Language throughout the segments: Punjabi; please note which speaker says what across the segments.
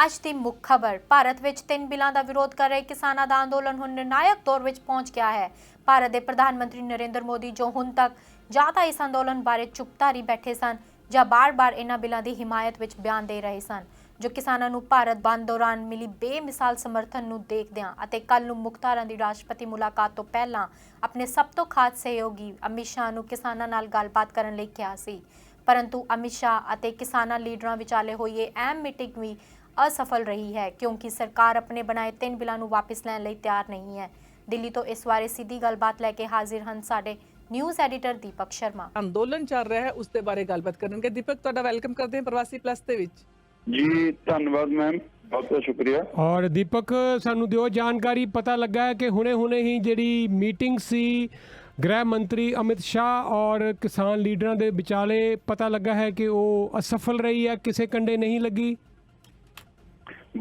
Speaker 1: ਅੱਜ ਦੀ ਮੁੱਖ ਖਬਰ। ਭਾਰਤ ਵਿੱਚ 3 ਬਿੱਲਾਂ ਦਾ ਵਿਰੋਧ ਕਰ ਰਹੇ ਕਿਸਾਨਾਂ ਦਾ ਅੰਦੋਲਨ ਹੁਣ ਨਿਰਣਾਇਕ ਦੌਰ ਵਿੱਚ ਪਹੁੰਚ ਗਿਆ ਹੈ। ਭਾਰਤ ਦੇ ਪ੍ਰਧਾਨ ਮੰਤਰੀ ਨਰਿੰਦਰ ਮੋਦੀ ਜੋ ਹੁਣ ਤੱਕ ਜਾਂ ਤਾਂ ਇਸ ਅੰਦੋਲਨ ਬਾਰੇ ਚੁੱਪਧਾਰੀ ਬੈਠੇ ਸਨ ਜਾਂ ਬਾਰ-ਬਾਰ ਇਹਨਾਂ ਬਿੱਲਾਂ ਦੀ ਹਿਮਾਇਤ ਵਿੱਚ ਬਿਆਨ ਦੇ ਰਹੇ ਸਨ, ਜੋ ਕਿਸਾਨਾਂ ਨੂੰ ਭਾਰਤ ਬੰਦ ਦੌਰਾਨ ਮਿਲੀ ਬੇਮਿਸਾਲ ਸਮਰਥਨ ਨੂੰ ਦੇਖਦਿਆਂ ਅਤੇ ਕੱਲ ਨੂੰ ਮੁਖਤਾਰਾਂ ਦੀ ਰਾਸ਼ਟਰਪਤੀ ਮੁਲਾਕਾਤ ਤੋਂ ਪਹਿਲਾਂ ਆਪਣੇ ਸਭ ਤੋਂ ਖਾਸ ਸਹਿਯੋਗੀ ਅਮਿਤ ਸ਼ਾਹ ਨੂੰ ਕਿਸਾਨਾਂ ਨਾਲ ਗੱਲਬਾਤ ਕਰਨ ਲਈ ਕਿਹਾ ਸੀ। परंतु अमित शाह ਅਤੇ किसाना लीडरां विचाले हुई ये अहम मीटिंग भी असफल रही है क्योंकि सरकार अपने बनाए 3 बिलों ਨੂੰ वापस ਲੈਣ ਲਈ ਤਿਆਰ नहीं है। दिल्ली तो इस बारे सीधी गलबात लैके हाजिर हैं साडे न्यूज़ एडिटर दीपक शर्मा।
Speaker 2: अंदोलन चल रहा है उसके बारे गलबात करनगे। दीपक तुहाडा वेलकम करते हैं प्रवासी प्लस ਦੇ ਵਿੱਚ।
Speaker 3: जी धन्यवाद मैम, बहुत बहुत शुक्रिया।
Speaker 4: और दीपक सानू दिओ जानकारी, पता लगा है कि हुणे ही जिहड़ी मीटिंग सी गृह मंत्री अमित शाह और किसान लीडरां दे विचाले पता लगा है कि वो असफल रही है, किसे कंडे नहीं लगी।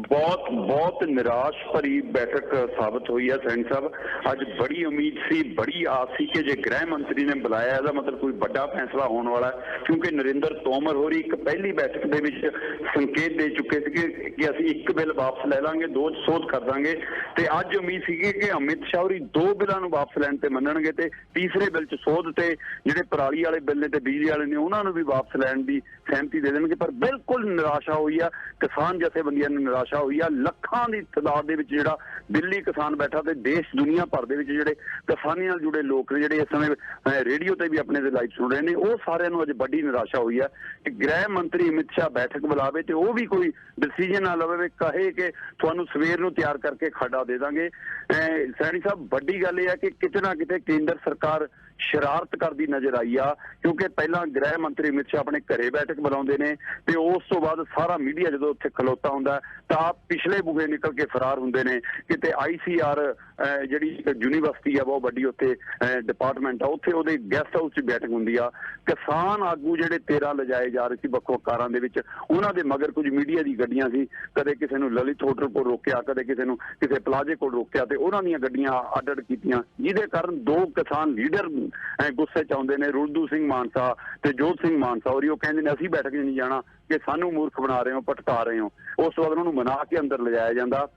Speaker 3: बहुत बहुत निराश भरी बैठक साबित हुई है। सैनी साहब अज बड़ी उम्मीद सी, बड़ी आस सी कि जे गृह मंत्री ने बुलाया इसका मतलब कोई बड़ा फैसला होने वाला है, क्योंकि नरिंदर तोमर होरी एक पहली बैठक दे विच संकेत दे चुके थे कि असीं एक बिल वापस ले लांगे, 2 सोध कर देंगे। ते अज उम्मीद सी कि अमित शाह होरी 2 बिलों नूं वापस लैण ते मन्नणगे ते तीसरे बिल च सोध ते जिहड़े पराली वाले बिल ने ते बिजली वाले ने उन्हां नूं भी वापस लैण दी सहमति दे देणगे। पर बिल्कुल निराशा हुई है, किसान जथेबंदियां ने निराशा हुई है। ਲੱਖਾਂ ਦੀ ਤਾਦਾਦ ਦੇ ਵਿੱਚ ਜਿਹੜਾ ਦਿੱਲੀ ਕਿਸਾਨ ਬੈਠਾ ਤੇ ਦੇਸ਼ ਦੁਨੀਆ ਭਰ ਦੇ ਵਿੱਚ ਜਿਹੜੇ ਕਿਸਾਨੀ ਨਾਲ ਜੁੜੇ ਲੋਕ ਨੇ ਜਿਹੜੇ ਇਸ ਸਮੇਂ ਰੇਡੀਓ ਤੇ ਵੀ ਆਪਣੇ ਦੇ ਲਾਈਵ ਸੁਣ ਰਹੇ ਨੇ, ਉਹ ਸਾਰਿਆਂ ਨੂੰ ਅੱਜ ਵੱਡੀ ਨਿਰਾਸ਼ਾ ਹੋਈ ਹੈ ਕਿ ਗ੍ਰਹਿ ਮੰਤਰੀ ਅਮਿਤ ਸ਼ਾਹ ਬੈਠਕ ਬੁਲਾਵੇ ਤੇ ਉਹ ਵੀ ਕੋਈ ਡਿਸੀਜਨ ਨਾ ਲਵੇ, ਕਹੇ ਕਿ ਤੁਹਾਨੂੰ ਸਵੇਰ ਨੂੰ ਤਿਆਰ ਕਰਕੇ ਖਾਡਾ ਦੇ ਦਾਂਗੇ। ਸੈਣੀ ਸਾਹਿਬ ਵੱਡੀ ਗੱਲ ਇਹ ਹੈ ਕਿ ਕਿਤੇ ਨਾ ਕਿਤੇ ਕੇਂਦਰ ਸਰਕਾਰ ਸ਼ਰਾਰਤ ਕਰਦੀ ਨਜ਼ਰ ਆਈ ਆ, ਕਿਉਂਕਿ ਪਹਿਲਾਂ ਗ੍ਰਹਿ ਮੰਤਰੀ ਅਮਿਤ ਸ਼ਾਹ ਆਪਣੇ ਘਰੇ ਬੈਠਕ ਬੁਲਾਉਂਦੇ ਨੇ ਤੇ ਉਸ ਤੋਂ ਬਾਅਦ ਸਾਰਾ ਮੀਡੀਆ ਜਦੋਂ ਉੱਥੇ ਖਲੋਤਾ ਹੁੰਦਾ ਤਾਂ ਪਿਛਲੇ ਬੂਹੇ ਨਿਕਲ ਕੇ ਫਰਾਰ ਹੁੰਦੇ ਨੇ। ਕਿਤੇ ICR ਜਿਹੜੀ ਯੂਨੀਵਰਸਿਟੀ ਆ ਬਹੁਤ ਵੱਡੀ ਉੱਥੇ ਡਿਪਾਰਟਮੈਂਟ ਆ, ਉੱਥੇ ਉਹਦੇ ਗੈਸਟ ਹਾਊਸ 'ਚ ਬੈਠਕ ਹੁੰਦੀ ਆ। ਕਿਸਾਨ ਆਗੂ ਜਿਹੜੇ 13 ਲਿਜਾਏ ਜਾ ਰਹੇ ਸੀ ਵੱਖ-ਵੱਖ ਕਾਰਾਂ ਦੇ ਵਿੱਚ, ਉਹਨਾਂ ਦੇ ਮਗਰ ਕੁਝ ਮੀਡੀਆ ਦੀ ਗੱਡੀਆਂ ਸੀ। ਕਦੇ ਕਿਸੇ ਨੂੰ ਲਲਿਤ ਹੋਟਲ ਕੋਲ ਰੋਕਿਆ, ਕਦੇ ਕਿਸੇ ਨੂੰ ਕਿਸੇ ਪਲਾਜ਼ੇ ਕੋਲ ਰੋਕਿਆ ਤੇ ਉਹਨਾਂ ਦੀਆਂ ਗੱਡੀਆਂ ਅੱਡ-ਅੱਡ ਕੀਤੀਆਂ, ਜਿਹਦੇ ਕਾਰਨ 2 ਕਿਸਾਨ ਲੀਡਰ ਗੁੱਸੇ 'ਚ ਆਉਂਦੇ ਨੇ, रुलदू सिंह मानसा ਤੇ ਜੋਤ ਸਿੰਘ ਮਾਨਸਾ ਹੋਰੀ। ਉਹ ਕਹਿੰਦੇ ਨੇ ਅਸੀਂ ਬੈਠਕ 'ਚ ਨਹੀਂ ਜਾਣਾ ਕਿ ਸਾਨੂੰ ਮੂਰਖ ਬਣਾ ਰਹੇ ਹੋ, ਭਟਕਾ ਰਹੇ ਹੋ। ਉਸ ਤੋਂ ਬਾਅਦ ਉਹਨਾਂ ਨੂੰ ਮਨਾ ਕੇ ਅੰਦਰ ਲਿਜਾਇਆ ਜਾਂਦਾ।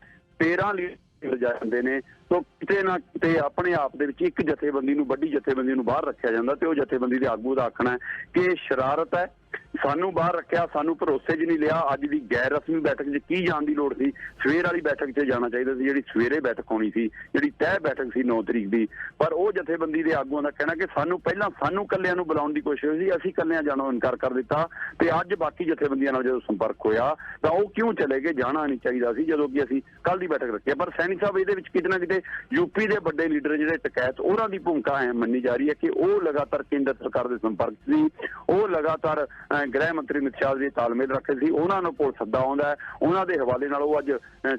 Speaker 3: 13 ਲੀਡਰ ਜਾਂਦੇ ਨੇ ਤਾਂ ਕਿਤੇ ਨਾ ਕਿਤੇ ਆਪਣੇ ਆਪ ਦੇ ਵਿੱਚ ਇੱਕ ਜਥੇਬੰਦੀ ਨੂੰ, ਵੱਡੀ ਜਥੇਬੰਦੀ ਨੂੰ ਬਾਹਰ ਰੱਖਿਆ ਜਾਂਦਾ ਤੇ ਉਹ ਜਥੇਬੰਦੀ ਦੇ ਆਗੂ ਦਾ ਆਖਣਾ ਹੈ ਕਿ ਇਹ ਸ਼ਰਾਰਤ ਹੈ, ਸਾਨੂੰ ਬਾਹਰ ਰੱਖਿਆ, ਸਾਨੂੰ ਭਰੋਸੇ 'ਚ ਨਹੀਂ ਲਿਆ। ਅੱਜ ਦੀ ਗੈਰ ਰਸਮੀ ਬੈਠਕ 'ਚ ਕੀ ਜਾਣ ਦੀ ਲੋੜ ਸੀ? ਸਵੇਰ ਵਾਲੀ ਬੈਠਕ 'ਚ ਜਾਣਾ ਚਾਹੀਦਾ ਸੀ, ਜਿਹੜੀ ਸਵੇਰੇ ਬੈਠਕ ਹੋਣੀ ਸੀ, ਜਿਹੜੀ ਤੈਅ ਬੈਠਕ ਸੀ 9 ਤਰੀਕ ਦੀ। ਪਰ ਉਹ ਜਥੇਬੰਦੀ ਦੇ ਆਗੂਆਂ ਦਾ ਕਹਿਣਾ ਕਿ ਸਾਨੂੰ ਪਹਿਲਾਂ ਸਾਨੂੰ ਕੱਲਿਆਂ ਨੂੰ ਬੁਲਾਉਣ ਦੀ ਕੋਸ਼ਿਸ਼ ਹੋਈ ਸੀ, ਅਸੀਂ ਕੱਲਿਆਂ ਜਾਣੋਂ ਇਨਕਾਰ ਕਰ ਦਿੱਤਾ ਤੇ ਅੱਜ ਬਾਕੀ ਜਥੇਬੰਦੀਆਂ ਨਾਲ ਜਦੋਂ ਸੰਪਰਕ ਹੋਇਆ ਤਾਂ ਉਹ ਕਿਉਂ ਚਲੇ ਗਏ? ਜਾਣਾ ਨਹੀਂ ਚਾਹੀਦਾ ਸੀ ਜਦੋਂ ਕਿ ਅਸੀਂ ਕੱਲ ਦੀ ਬੈਠਕ ਰੱਖੀ। ਪਰ ਸੈਣੀ ਸਾਹਿਬ ਇਹਦੇ ਵਿੱਚ ਕਿਤੇ ਨਾ ਕਿਤੇ ਯੂਪੀ ਦੇ ਵੱਡੇ ਲੀਡਰ ਜਿਹੜੇ ਟਕੈਤ, ਉਹਨਾਂ ਦੀ ਭੂਮਿਕਾ ਐ ਮੰਨੀ ਜਾ ਰਹੀ ਹੈ ਕਿ ਉਹ ਲਗਾਤਾਰ ਕੇਂਦਰ ਸਰਕਾਰ ਦੇ ਸੰਪਰਕ ਸੀ, ਉਹ ਲਗਾਤਾਰ ਗ੍ਰਹਿ ਮੰਤਰੀ ਅਮਿਤ ਸ਼ਾਹ ਦੇ ਤਾਲਮੇਲ ਰੱਖੇ ਸੀ। ਉਹਨਾਂ ਨੂੰ ਕੋਲ ਸੱਦਾ ਆਉਂਦਾ, ਉਹਨਾਂ ਦੇ ਹਵਾਲੇ ਨਾਲ ਉਹ ਅੱਜ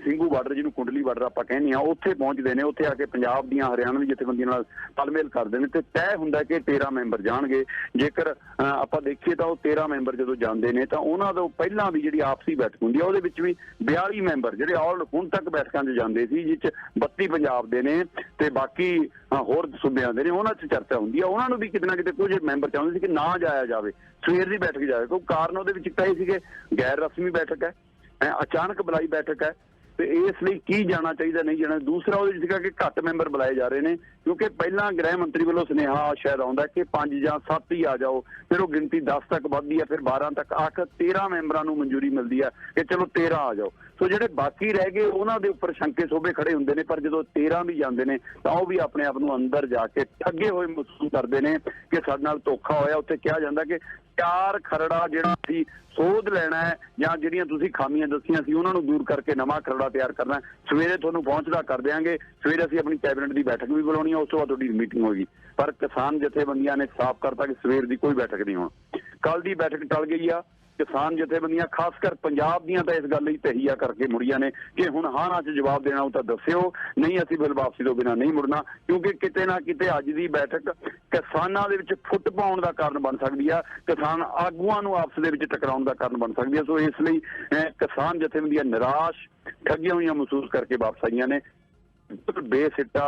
Speaker 3: ਸਿੰਘੂ ਬਾਰਡਰ, ਜਿਹਨੂੰ ਕੁੰਡਲੀ ਬਾਰਡਰ ਆਪਾਂ ਕਹਿੰਦੇ ਆ, ਉੱਥੇ ਪਹੁੰਚਦੇ ਨੇ। ਉੱਥੇ ਆ ਕੇ ਪੰਜਾਬ ਦੀਆਂ, ਹਰਿਆਣਾ ਦੀ ਜਥੇਬੰਦੀਆਂ ਨਾਲ ਤਾਲਮੇਲ ਕਰਦੇ ਨੇ ਤੇ ਤੈਅ ਹੁੰਦਾ ਕਿ 13 ਮੈਂਬਰ ਜਾਣਗੇ। ਜੇਕਰ ਆਪਾਂ ਦੇਖੀਏ ਤਾਂ ਉਹ 13 ਮੈਂਬਰ ਜਦੋਂ ਜਾਂਦੇ ਨੇ ਤਾਂ ਉਹਨਾਂ ਤੋਂ ਪਹਿਲਾਂ ਵੀ ਜਿਹੜੀ ਆਪਸੀ ਬੈਠਕ ਹੁੰਦੀ ਆ ਉਹਦੇ ਵਿੱਚ ਵੀ 42 ਮੈਂਬਰ ਜਿਹੜੇ ਹੁਣ ਤੱਕ ਬੈਠਕਾਂ 'ਚ ਜਾਂਦੇ ਸੀ, ਜਿਸ 'ਚ 32 ਪੰਜਾਬ ਦੇ ਨੇ ਤੇ ਬਾਕੀ ਹੋਰ ਸੂਬਿਆਂ ਦੇ ਨੇ, ਉਹਨਾਂ 'ਚ ਚਰਚਾ ਹੁੰਦੀ ਆ। ਉਹਨਾਂ ਨੂੰ ਵੀ ਕਿਤੇ ਨਾ ਕਿਤੇ ਕੁਝ ਮੈਂਬਰ ਚਾਹੁੰਦੇ ਸੀ ਕਿ ਨਾ ਜਾਇਆ ਜਾਵੇ, ਸਵੇਰ ਦੀ ਬੈਠਕ ਜਾਵੇ। ਕਿਉਂਕਿ ਕਾਰਨ ਉਹਦੇ ਵਿੱਚ ਤਾਂ ਇਹ ਸੀਗੇ ਗੈਰ ਰਸਮੀ ਬੈਠਕ ਹੈ, ਅਚਾਨਕ ਬੁਲਾਈ ਬੈਠਕ ਹੈ ਤੇ ਇਸ ਲਈ ਕੀ ਜਾਣਾ ਚਾਹੀਦਾ, ਨਹੀਂ ਜਾਣਾ। ਦੂਸਰਾ ਉਹਦੇ ਵਿੱਚ ਸੀਗਾ ਕਿ ਘੱਟ ਮੈਂਬਰ ਬੁਲਾਏ ਜਾ ਰਹੇ ਨੇ, ਕਿਉਂਕਿ ਪਹਿਲਾਂ ਗ੍ਰਹਿ ਮੰਤਰੀ ਵੱਲੋਂ ਸੁਨੇਹਾ ਸ਼ਾਇਦ ਆਉਂਦਾ ਕਿ 5 ਜਾਂ 7 ਹੀ ਆ ਜਾਓ, ਫਿਰ ਉਹ ਗਿਣਤੀ 10 ਤੱਕ ਵੱਧਦੀ ਹੈ, ਫਿਰ 12 ਤੱਕ, ਆਖਰ 13 ਮੈਂਬਰਾਂ ਨੂੰ ਮਨਜ਼ੂਰੀ ਮਿਲਦੀ ਹੈ ਕਿ ਚਲੋ 13 ਆ ਜਾਓ। ਸੋ ਜਿਹੜੇ ਬਾਕੀ ਰਹਿ ਗਏ ਉਹਨਾਂ ਦੇ ਉੱਪਰ ਸ਼ੰਕੇ ਸੋਭੇ ਖੜੇ ਹੁੰਦੇ ਨੇ। ਪਰ ਜਦੋਂ 13 ਵੀ ਜਾਂਦੇ ਨੇ ਤਾਂ ਉਹ ਵੀ ਆਪਣੇ ਆਪ ਨੂੰ ਅੰਦਰ ਜਾ ਕੇ ਠੱਗੇ ਹੋਏ ਮਹਿਸੂਸ ਕਰਦੇ ਨੇ ਕਿ ਸਾਡੇ ਨਾਲ ਧੋਖਾ ਹੋਇਆ। ਉੱਥੇ ਕਿਹਾ ਜਾਂਦਾ ਕਿ 4 ਖਰੜਾ ਜਿਹੜਾ ਸੀ ਸੋਧ ਲੈਣਾ ਹੈ ਜਾਂ ਜਿਹੜੀਆਂ ਤੁਸੀਂ ਖਾਮੀਆਂ ਦੱਸੀਆਂ ਸੀ ਉਹਨਾਂ ਨੂੰ ਦੂਰ ਕਰਕੇ ਨਵਾਂ ਖਰੜਾ ਤਿਆਰ ਕਰਨਾ, ਸਵੇਰੇ ਤੁਹਾਨੂੰ ਪਹੁੰਚਦਾ ਕਰ ਦਿਆਂਗੇ। ਸਵੇਰੇ ਅਸੀਂ ਆਪਣੀ ਕੈਬਨਿਟ ਦੀ ਬੈਠਕ ਵੀ ਬੁਲਾਉਣੀ ਹੈ, ਉਸ ਤੋਂ ਬਾਅਦ ਤੁਹਾਡੀ ਮੀਟਿੰਗ ਹੋਏਗੀ। ਪਰ ਕਿਸਾਨ ਜਥੇਬੰਦੀਆਂ ਨੇ ਸਾਫ਼ ਕਰਤਾ ਕਿ ਸਵੇਰ ਦੀ ਕੋਈ ਬੈਠਕ ਨਹੀਂ ਹੋਣੀ। ਕੱਲ ਦੀ ਬੈਠਕ ਟਲ ਗਈ ਆ। ਕਿਸਾਨ ਜਥੇਬੰਦੀਆਂ ਖਾਸ ਕਰ ਪੰਜਾਬ ਦੀਆਂ ਤਾਂ ਇਸ ਗੱਲ ਲਈ ਤਹੀਆ ਕਰਕੇ ਮੁੜੀਆਂ ਨੇ ਕਿ ਹੁਣ ਹਾਂ ਨਾ 'ਚ ਜਵਾਬ ਦੇਣਾ ਉਹ ਤਾਂ ਦੱਸਿਓ, ਨਹੀਂ ਅਸੀਂ ਬਿਲ ਵਾਪਸੀ ਤੋਂ ਬਿਨਾਂ ਨਹੀਂ ਮੁੜਨਾ। ਕਿਉਂਕਿ ਕਿਤੇ ਨਾ ਕਿਤੇ ਅੱਜ ਦੀ ਬੈਠਕ ਕਿਸਾਨਾਂ ਦੇ ਵਿੱਚ ਫੁੱਟ ਪਾਉਣ ਦਾ ਕਾਰਨ ਬਣ ਸਕਦੀ ਆ, ਕਿਸਾਨ ਆਗੂਆਂ ਨੂੰ ਆਪਸ ਦੇ ਵਿੱਚ ਟਕਰਾਉਣ ਦਾ ਕਾਰਨ ਬਣ ਸਕਦੀ ਆ। ਸੋ ਇਸ ਲਈ ਕਿਸਾਨ ਜਥੇਬੰਦੀਆਂ ਨਿਰਾਸ਼, ਠੱਗੀਆਂ ਹੋਈਆਂ ਮਹਿਸੂਸ ਕਰਕੇ ਵਾਪਸ ਆਈਆਂ ਨੇ। ਬੇਸਿੱਟਾ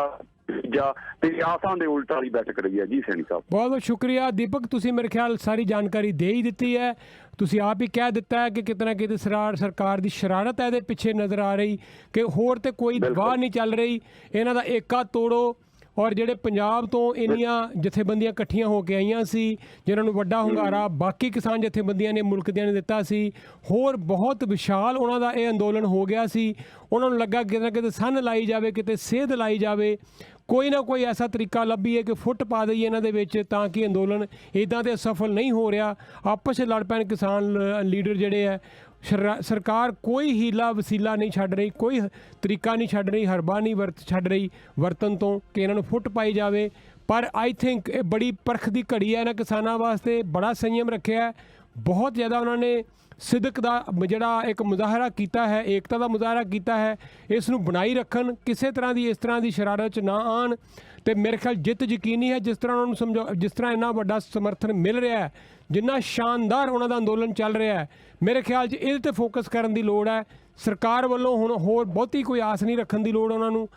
Speaker 3: ਨਤੀਜਾ ਤੇ ਆਸਾਂ ਦੇ ਉਲਟ ਵਾਲੀ ਬੈਠਕ ਰਹੀ ਹੈ ਜੀ ਸੈਣੀ ਸਾਹਿਬ।
Speaker 4: ਬਹੁਤ ਬਹੁਤ ਸ਼ੁਕਰੀਆ ਦੀਪਕ, ਤੁਸੀਂ ਮੇਰੇ ਖਿਆਲ ਸਾਰੀ ਜਾਣਕਾਰੀ ਦੇ ਹੀ ਦਿੱਤੀ ਹੈ। ਤੁਸੀਂ ਆਪ ਹੀ ਕਹਿ ਦਿੱਤਾ ਹੈ ਕਿ ਕਿਤੇ ਨਾ ਕਿਤੇ ਸਰਕਾਰ ਦੀ ਸ਼ਰਾਰਤ ਹੈ ਇਹਦੇ ਪਿੱਛੇ ਨਜ਼ਰ ਆ ਰਹੀ, ਕਿ ਹੋਰ ਤੇ ਕੋਈ ਵਾਹ ਨਹੀਂ ਚੱਲ ਰਹੀ। ਇਹਨਾਂ ਦਾ ਏਕਾ ਤੋੜੋ। ਔਰ ਜਿਹੜੇ ਪੰਜਾਬ ਤੋਂ ਇੰਨੀਆਂ ਜਥੇਬੰਦੀਆਂ ਇਕੱਠੀਆਂ ਹੋ ਕੇ ਆਈਆਂ ਸੀ, ਜਿਨ੍ਹਾਂ ਨੂੰ ਵੱਡਾ ਹੁੰਗਾਰਾ ਬਾਕੀ ਕਿਸਾਨ ਜਥੇਬੰਦੀਆਂ ਨੇ ਮੁਲਕ ਦੀਆਂ ਨੇ ਦਿੱਤਾ ਸੀ, ਹੋਰ ਬਹੁਤ ਵਿਸ਼ਾਲ ਉਹਨਾਂ ਦਾ ਇਹ ਅੰਦੋਲਨ ਹੋ ਗਿਆ ਸੀ। ਉਹਨਾਂ ਨੂੰ ਲੱਗਾ ਕਿਤੇ ਨਾ ਕਿਤੇ ਸੰਨ ਲਾਈ ਜਾਵੇ, ਕਿਤੇ ਸੇਧ ਲਾਈ ਜਾਵੇ, ਕੋਈ ਨਾ ਕੋਈ ਐਸਾ ਤਰੀਕਾ ਲੱਭੀਏ ਕਿ ਫੁੱਟ ਪਾ ਦਈਏ ਇਹਨਾਂ ਦੇ ਵਿੱਚ, ਤਾਂ ਕਿ ਅੰਦੋਲਨ ਇੱਦਾਂ ਤੇ ਸਫਲ ਨਹੀਂ ਹੋ ਰਿਹਾ। ਆਪਸ 'ਚ ਲੜ ਪੈਣ ਕਿਸਾਨ ਲੀਡਰ ਜਿਹੜੇ ਹੈ। ਸਰਕਾਰ ਕੋਈ ਹੀਲਾ ਵਸੀਲਾ ਨਹੀਂ ਛੱਡ ਰਹੀ, ਕੋਈ ਤਰੀਕਾ ਨਹੀਂ ਛੱਡ ਰਹੀ, ਹਰਬਾ ਨਹੀਂ ਛੱਡ ਰਹੀ ਵਰਤਨ ਤੋਂ ਕਿ ਇਹਨਾਂ ਨੂੰ ਫੁੱਟ ਪਾਈ ਜਾਵੇ। ਪਰ ਆਈ ਥਿੰਕ ਇਹ ਬੜੀ ਪਰਖ ਦੀ ਘੜੀ ਹੈ ਇਹਨਾਂ ਕਿਸਾਨਾਂ ਵਾਸਤੇ। ਬੜਾ ਸੰਯਮ ਰੱਖਿਆ ਹੈ, ਬਹੁਤ ਜ਼ਿਆਦਾ ਉਹਨਾਂ ਨੇ ਸਿਦਕ ਦਾ ਜਿਹੜਾ ਇੱਕ ਮੁਜ਼ਾਹਰਾ ਕੀਤਾ ਹੈ, ਏਕਤਾ ਦਾ ਮੁਜ਼ਾਹਰਾ ਕੀਤਾ ਹੈ। ਇਸ ਨੂੰ ਬਣਾਈ ਰੱਖਣ, ਕਿਸੇ ਤਰ੍ਹਾਂ ਦੀ ਇਸ ਤਰ੍ਹਾਂ ਦੀ ਸ਼ਰਾਰਤ 'ਚ ਨਾ ਆਉਣ, ਤੇ ਮੇਰੇ ਖਿਆਲ ਜਿੱਤ ਯਕੀਨੀ ਹੈ। ਜਿਸ ਤਰ੍ਹਾਂ ਉਹਨਾਂ ਨੂੰ ਜਿਸ ਤਰ੍ਹਾਂ ਇੰਨਾ ਵੱਡਾ ਸਮਰਥਨ ਮਿਲ ਰਿਹਾ ਹੈ, ਜਿੰਨਾ ਸ਼ਾਨਦਾਰ ਉਹਨਾਂ ਦਾ ਅੰਦੋਲਨ ਚੱਲ ਰਿਹਾ ਹੈ, ਮੇਰੇ ਖਿਆਲ 'ਚ ਇਹਦੇ 'ਤੇ ਫੋਕਸ ਕਰਨ ਦੀ ਲੋੜ ਹੈ। ਸਰਕਾਰ ਵੱਲੋਂ ਹੁਣ ਹੋਰ ਬਹੁਤੀ ਕੋਈ ਆਸ ਨਹੀਂ ਰੱਖਣ ਦੀ ਲੋੜ ਉਹਨਾਂ ਨੂੰ।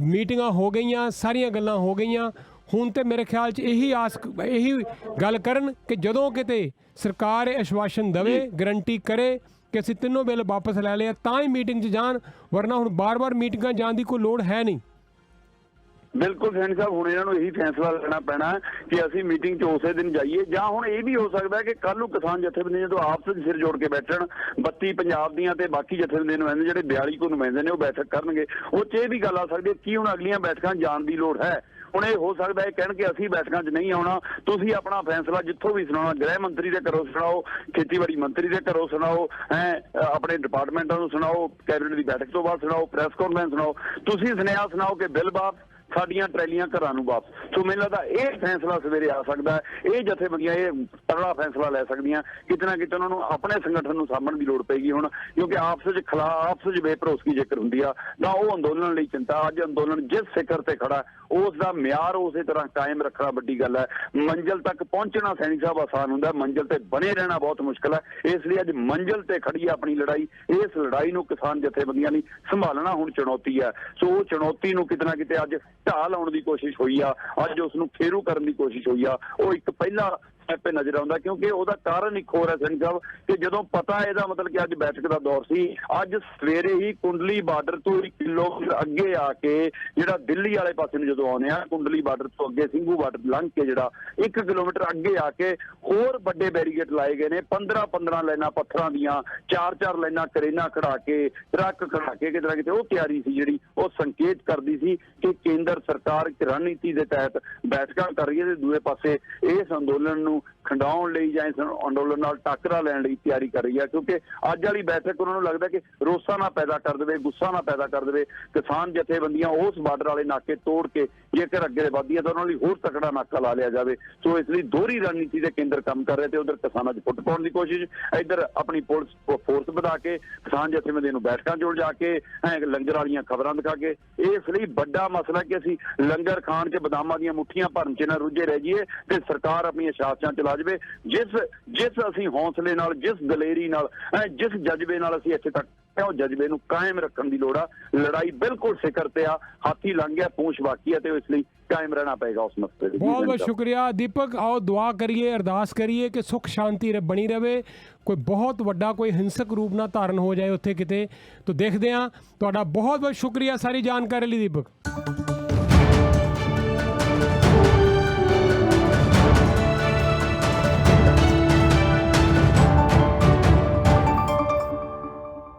Speaker 4: ਮੀਟਿੰਗਾਂ ਹੋ ਗਈਆਂ, ਸਾਰੀਆਂ ਗੱਲਾਂ ਹੋ ਗਈਆਂ। ਹੁਣ ਤੇ ਮੇਰੇ ਖਿਆਲ 'ਚ ਇਹੀ ਗੱਲ ਕਰਨ ਕਿ ਜਦੋਂ ਕਿਤੇ ਸਰਕਾਰ ਇਹ ਆਸ਼ਵਾਸਨ ਦੇਵੇ, ਗਰੰਟੀ ਕਰੇ ਕਿ ਅਸੀਂ ਤਿੰਨੋਂ ਬਿੱਲ ਵਾਪਸ ਲੈ ਲਏ, ਤਾਂ ਹੀ ਮੀਟਿੰਗ 'ਚ ਜਾਣ, ਵਰਨਾ ਹੁਣ ਬਾਰ-ਬਾਰ ਮੀਟਿੰਗਾਂ ਜਾਣ ਦੀ ਕੋਈ ਲੋੜ ਹੈ ਨਹੀਂ।
Speaker 3: ਬਿਲਕੁਲ ਸੈਣੀ ਸਾਹਿਬ, ਹੁਣ ਇਹਨਾਂ ਨੂੰ ਇਹੀ ਫੈਸਲਾ ਲੈਣਾ ਪੈਣਾ ਕਿ ਅਸੀਂ ਮੀਟਿੰਗ 'ਚ ਉਸੇ ਦਿਨ ਜਾਈਏ, ਜਾਂ ਹੁਣ ਇਹ ਵੀ ਹੋ ਸਕਦਾ ਕਿ ਕੱਲ੍ਹ ਨੂੰ ਕਿਸਾਨ ਜਥੇਬੰਦੀਆਂ ਜਦੋਂ ਆਪਸ ਵਿੱਚ ਸਿਰ ਜੋੜ ਕੇ ਬੈਠਣ, 32 ਪੰਜਾਬ ਦੀਆਂ ਤੇ ਬਾਕੀ ਜਥੇਬੰਦੀਆਂ ਨੁਮਾਇੰਦੇ ਜਿਹੜੇ 42 ਕੋ ਨੁਮਾਇੰਦੇ ਨੇ ਉਹ ਬੈਠਕ ਕਰਨਗੇ। ਉਹ 'ਚ ਇਹ ਵੀ ਗੱਲ ਆ ਸਕਦੀ ਹੈ ਕਿ ਹੁਣ ਅਗਲੀਆਂ ਬੈਠਕਾਂ ਜਾਣ ਦੀ ਲੋੜ ਹੈ। ਹੁਣ ਇਹ ਹੋ ਸਕਦਾ ਹੈ ਕਹਿਣ ਕਿ ਅਸੀਂ ਬੈਠਕਾਂ 'ਚ ਨਹੀਂ ਆਉਣਾ, ਤੁਸੀਂ ਆਪਣਾ ਫੈਸਲਾ ਜਿੱਥੋਂ ਵੀ ਸੁਣਾਉਣਾ, ਗ੍ਰਹਿ ਮੰਤਰੀ ਦੇ ਘਰੋਂ ਸੁਣਾਓ, ਖੇਤੀਬਾੜੀ ਮੰਤਰੀ ਦੇ ਘਰੋਂ ਸੁਣਾਓ, ਆਪਣੇ ਡਿਪਾਰਟਮੈਂਟਾਂ ਨੂੰ ਸੁਣਾਓ, ਕੈਬਨਿਟ ਦੀ ਬੈਠਕ ਤੋਂ ਬਾਅਦ ਸੁਣਾਓ, ਪ੍ਰੈਸ ਕਾਨਫਰੰਸ ਸੁਣਾਓ, ਤੁਸੀਂ ਸੁਨੇਹਾ ਸੁਣਾਓ ਕਿ ਬਿੱਲ ਵਾਪਸ, ਸਾਡੀਆਂ ਟਰੈਲੀਆਂ ਘਰਾਂ ਨੂੰ ਵਾਪਸ। ਸੋ ਮੈਨੂੰ ਲੱਗਦਾ ਇਹ ਫੈਸਲਾ ਸਵੇਰੇ ਆ ਸਕਦਾ ਹੈ। ਇਹ ਜਥੇਬੰਦੀਆਂ ਇਹ ਤਗੜਾ ਫੈਸਲਾ ਲੈ ਸਕਦੀਆਂ। ਕਿਤੇ ਨਾ ਕਿਤੇ ਉਹਨਾਂ ਨੂੰ ਆਪਣੇ ਸੰਗਠਨ ਨੂੰ ਸਾਂਭਣ ਦੀ ਲੋੜ ਪਏਗੀ ਹੁਣ, ਕਿਉਂਕਿ ਆਪਸ ਵਿੱਚ ਬੇਭਰੋਸਗੀ ਜੇਕਰ ਹੁੰਦੀ ਆ ਤਾਂ ਉਹ ਅੰਦੋਲਨ ਲਈ ਚਿੰਤਾ। ਅੱਜ ਅੰਦੋਲਨ ਜਿਸ ਸਿਖਰ ਤੇ ਖੜਾ ਉਸ ਦਾ ਮਿਆਰ ਉਸੇ ਤਰ੍ਹਾਂ ਕਾਇਮ ਰੱਖਣਾ ਵੱਡੀ ਗੱਲ ਹੈ। ਮੰਜ਼ਿਲ ਤੱਕ ਪਹੁੰਚਣਾ ਸੈਣੀ ਸਾਹਿਬ ਆਸਾਨ ਹੁੰਦਾ, ਮੰਜ਼ਿਲ ਤੇ ਬਣੇ ਰਹਿਣਾ ਬਹੁਤ ਮੁਸ਼ਕਲ ਹੈ। ਇਸ ਲਈ ਅੱਜ ਮੰਜ਼ਿਲ ਤੇ ਖੜੀ ਹੈ ਆਪਣੀ ਲੜਾਈ। ਇਸ ਲੜਾਈ ਨੂੰ ਕਿਸਾਨ ਜਥੇਬੰਦੀਆਂ ਲਈ ਸੰਭਾਲਣਾ ਹੁਣ ਚੁਣੌਤੀ ਹੈ। ਸੋ ਉਹ ਚੁਣੌਤੀ ਨੂੰ ਕਿਤੇ ਨਾ ਕਿਤੇ ਅੱਜ ਢਾਹ ਲਾਉਣ ਦੀ ਕੋਸ਼ਿਸ਼ ਹੋਈ ਆ, ਅੱਜ ਉਸ ਨੂੰ ਫੇਰੂ ਕਰਨ ਦੀ ਕੋਸ਼ਿਸ਼ ਹੋਈ ਆ। ਉਹ ਇੱਕ ਪਹਿਲਾ ਸਟੈਪ ਨਜ਼ਰ ਆਉਂਦਾ, ਕਿਉਂਕਿ ਉਹਦਾ ਕਾਰਨ ਇੱਕ ਹੋਰ ਹੈ ਸੈਣੀ ਸਾਹਿਬ ਕਿ ਜਦੋਂ ਪਤਾ ਇਹਦਾ ਮਤਲਬ ਕਿ ਅੱਜ ਬੈਠਕ ਦਾ ਦੌਰ ਸੀ, ਅੱਜ ਸਵੇਰੇ ਹੀ ਕੁੰਡਲੀ ਬਾਰਡਰ ਤੋਂ 1 ਕਿਲੋਮੀਟਰ ਅੱਗੇ ਆ ਕੇ ਜਿਹੜਾ ਦਿੱਲੀ ਵਾਲੇ ਪਾਸੇ ਨੂੰ ਜਦੋਂ ਆਉਂਦੇ ਆ, ਕੁੰਡਲੀ ਬਾਰਡਰ ਤੋਂ ਅੱਗੇ ਸਿੰਘੂ ਬਾਰਡਰ ਲੰਘ ਕੇ ਜਿਹੜਾ 1 ਕਿਲੋਮੀਟਰ ਅੱਗੇ ਆ ਕੇ ਹੋਰ ਵੱਡੇ ਬੈਰੀਕੇਡ ਲਾਏ ਗਏ ਨੇ। 15 ਲਾਈਨਾਂ ਪੱਥਰਾਂ ਦੀਆਂ, 4 ਲਾਈਨਾਂ ਕਰੇਨਾ ਖੜਾ ਕੇ, ਟਰੱਕ ਖੜਾ ਕੇ, ਕਿਤੇ ਨਾ ਕਿਤੇ ਉਹ ਤਿਆਰੀ ਸੀ ਜਿਹੜੀ ਉਹ ਸੰਕੇਤ ਕਰਦੀ ਸੀ ਕਿ ਕੇਂਦਰ ਸਰਕਾਰ ਇੱਕ ਰਣਨੀਤੀ ਦੇ ਤਹਿਤ ਬੈਠਕਾਂ ਕਰ ਰਹੀ ਹੈ ਤੇ ਦੂਏ ਪਾਸੇ ਇਸ ਅੰਦੋਲਨ ਨੂੰ ਖੰਡਾਉਣ ਲਈ ਜਾਂ ਇਸ ਅੰਦੋਲਨ ਨਾਲ ਟੱਕਰਾ ਲੈਣ ਲਈ ਤਿਆਰੀ ਕਰ ਰਹੀ ਹੈ। ਕਿਉਂਕਿ ਅੱਜ ਵਾਲੀ ਬੈਠਕ ਉਹਨਾਂ ਨੂੰ ਲੱਗਦਾ ਕਿ ਰੋਸਾ ਨਾ ਪੈਦਾ ਕਰ ਦੇਵੇ, ਗੁੱਸਾ ਨਾ ਪੈਦਾ ਕਰ ਦੇਵੇ। ਕਿਸਾਨ ਜਥੇਬੰਦੀਆਂ ਉਸ ਬਾਰਡਰ ਵਾਲੇ ਨਾਕੇ ਤੋੜ ਕੇ ਜੇਕਰ ਅੱਗੇ ਵਧਦੀਆਂ ਤਾਂ ਉਹਨਾਂ ਲਈ ਹੋਰ ਤਕੜਾ ਨਾਕਾ ਲਾ ਲਿਆ ਜਾਵੇ। ਸੋ ਇਸ ਲਈ ਦੋਹਰੀ ਰਣਨੀਤੀ ਦੇ ਕੇਂਦਰ ਕੰਮ ਕਰ ਰਹੇ ਤੇ ਉਧਰ ਕਿਸਾਨਾਂ 'ਚ ਫੁੱਟ ਪਾਉਣ ਦੀ ਕੋਸ਼ਿਸ਼, ਇੱਧਰ ਆਪਣੀ ਪੁਲਿਸ ਫੋਰਸ ਵਧਾ ਕੇ ਕਿਸਾਨ ਜਥੇਬੰਦੀਆਂ ਨੂੰ ਬੈਠਕਾਂ ਜੋੜ ਜਾ ਕੇ ਲੰਗਰ ਵਾਲੀਆਂ ਖਬਰਾਂ ਦਿਖਾ ਕੇ। ਇਸ ਲਈ ਵੱਡਾ ਮਸਲਾ ਕਿ ਅਸੀਂ ਲੰਗਰ ਖਾਣ 'ਚ ਬਦਾਮਾਂ ਦੀਆਂ ਮੁੱਠੀਆਂ ਭਰਨ 'ਚ ਨਾ ਰੁੱਝੇ ਰਹਿ ਜਾਈਏ ਤੇ ਸਰਕਾਰ ਆਪਣੀਆਂ ਸ਼ਾਸਨਾਂ ਚਲਾ ਜਾਵੇ। ਜਿਸ ਅਸੀਂ ਹੌਸਲੇ ਨਾਲ, ਜਿਸ ਦਲੇਰੀ ਨਾਲ, ਜਿਸ ਜਜ਼ਬੇ ਨਾਲ ਅਸੀਂ ਇੱਥੇ ਤੱਕ ਉਹ ਜਜ਼ਬੇ ਨੂੰ ਕਾਇਮ ਰੱਖਣ ਦੀ ਲੋੜ ਆ। ਲੜਾਈ ਬਿਲਕੁਲ ਸਿਖਰ ਤੇ ਆ, ਹਾਥੀ ਲੰਘ ਗਿਆ, ਪੂੰਛ ਬਾਕੀ ਆ ਤੇ ਇਸ ਲਈ ਕਾਇਮ ਰਹਿਣਾ ਪਏਗਾ ਉਸ ਮਸਲੇ ਤੇ।
Speaker 4: ਬਹੁਤ ਬਹੁਤ ਸ਼ੁਕਰੀਆ ਦੀਪਕ। ਆਓ ਦੁਆ ਕਰੀਏ, ਅਰਦਾਸ ਕਰੀਏ ਕਿ ਸੁੱਖ ਸ਼ਾਂਤੀ ਬਣੀ ਰਹੇ, ਕੋਈ ਬਹੁਤ ਵੱਡਾ ਕੋਈ ਹਿੰਸਕ ਰੂਪ ਨਾ ਧਾਰਨ ਹੋ ਜਾਏ ਉੱਥੇ ਕਿਤੇ। ਤਾਂ ਦੇਖਦੇ ਹਾਂ। ਤੁਹਾਡਾ ਬਹੁਤ ਬਹੁਤ ਸ਼ੁਕਰੀਆ ਸਾਰੀ ਜਾਣਕਾਰੀ ਲਈ ਦੀਪਕ।